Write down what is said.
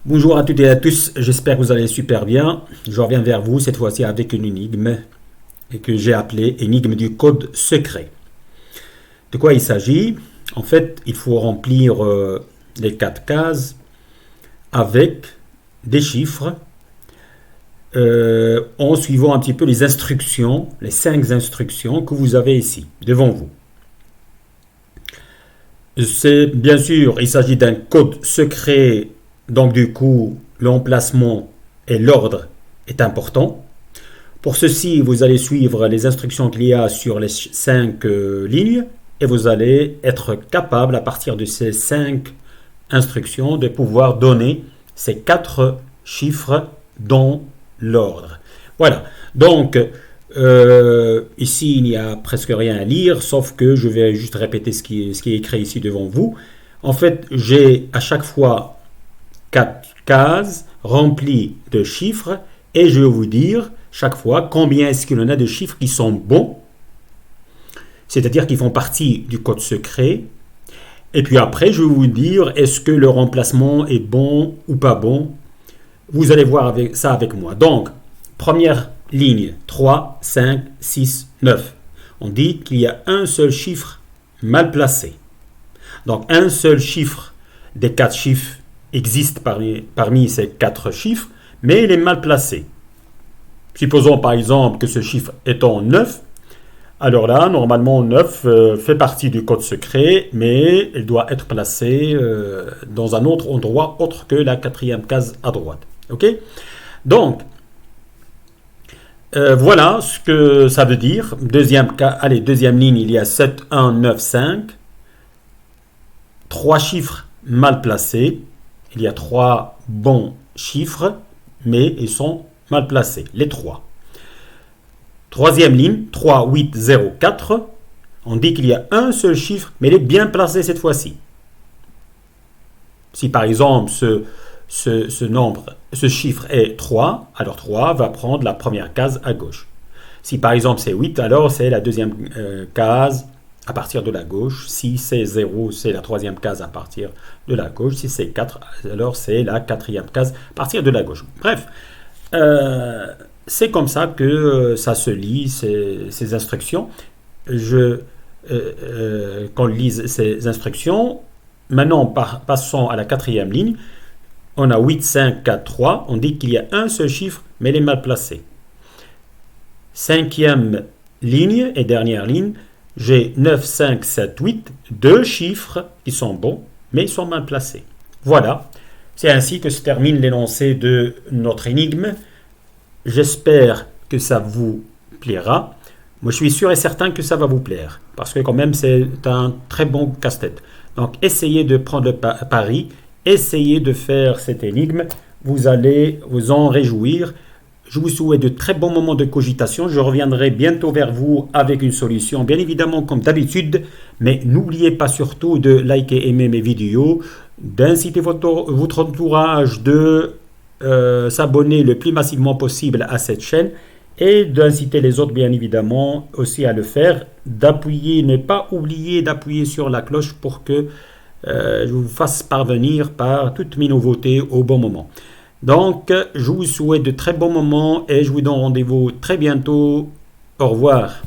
Bonjour à toutes et à tous, j'espère que vous allez super bien. Je reviens vers vous cette fois-ci avec une énigme et que j'ai appelée énigme du code secret. De quoi il s'agit? En fait, il faut remplir les 4 cases avec des chiffres en suivant un petit peu les instructions, les 5 instructions que vous avez ici devant vous. C'est bien sûr, il s'agit d'un code secret, donc du coup, l'emplacement et l'ordre est important. Pour ceci, vous allez suivre les instructions qu'il y a sur les 5 lignes et vous allez être capable, à partir de ces 5 instructions, de pouvoir donner ces 4 chiffres dans l'ordre. Voilà. Donc, ici, il n'y a presque rien à lire, sauf que je vais juste répéter ce qui est écrit ici devant vous. En fait, j'ai à chaque fois 4 cases remplies de chiffres et je vais vous dire chaque fois combien est-ce qu'il y en a de chiffres qui sont bons, c'est-à-dire qui font partie du code secret. Et puis après, je vais vous dire est-ce que le remplacement est bon ou pas bon. Vous allez voir ça avec moi. Donc, première ligne, 3, 5, 6, 9. On dit qu'il y a un seul chiffre mal placé. Donc, un seul chiffre des 4 chiffres existe parmi ces 4 chiffres, mais il est mal placé. Supposons par exemple que ce chiffre étant 9, alors là, normalement 9 fait partie du code secret, mais il doit être placé dans un autre endroit autre que la 4e case à droite. Ok? Donc, voilà ce que ça veut dire. Deuxième ligne, il y a 7, 1, 9, 5. 3 chiffres mal placés. Il y a 3 bons chiffres, mais ils sont mal placés, les 3. Troisième ligne, 3, 8, 0, 4. On dit qu'il y a un seul chiffre, mais il est bien placé cette fois-ci. Si par exemple ce chiffre est 3, alors 3 va prendre la première case à gauche. Si par exemple c'est 8, alors c'est la deuxième case à partir de la gauche. Si c'est 0, c'est la troisième case à partir de la gauche. Si c'est 4, alors c'est la 4e case à partir de la gauche. Bref, c'est comme ça que ça se lit, ces instructions. Qu'on lise ces instructions. Maintenant, passons à la 4e ligne. On a 8, 5, 4, 3. On dit qu'il y a un seul chiffre, mais il est mal placé. 5e ligne et dernière ligne. J'ai 9, 5, 7, 8. 2 chiffres qui sont bons, mais ils sont mal placés. Voilà. C'est ainsi que se termine l'énoncé de notre énigme. J'espère que ça vous plaira. Moi, je suis sûr et certain que ça va vous plaire. Parce que quand même, c'est un très bon casse-tête. Donc, essayez de prendre le pari. Essayez de faire cette énigme. Vous allez vous en réjouir. Je vous souhaite de très bons moments de cogitation. Je reviendrai bientôt vers vous avec une solution, bien évidemment comme d'habitude. Mais n'oubliez pas surtout de liker et aimer mes vidéos, d'inciter votre entourage de s'abonner le plus massivement possible à cette chaîne et d'inciter les autres bien évidemment aussi à le faire, ne pas oublier d'appuyer sur la cloche pour que je vous fasse parvenir par toutes mes nouveautés au bon moment. Donc, je vous souhaite de très bons moments et je vous donne rendez-vous très bientôt. Au revoir.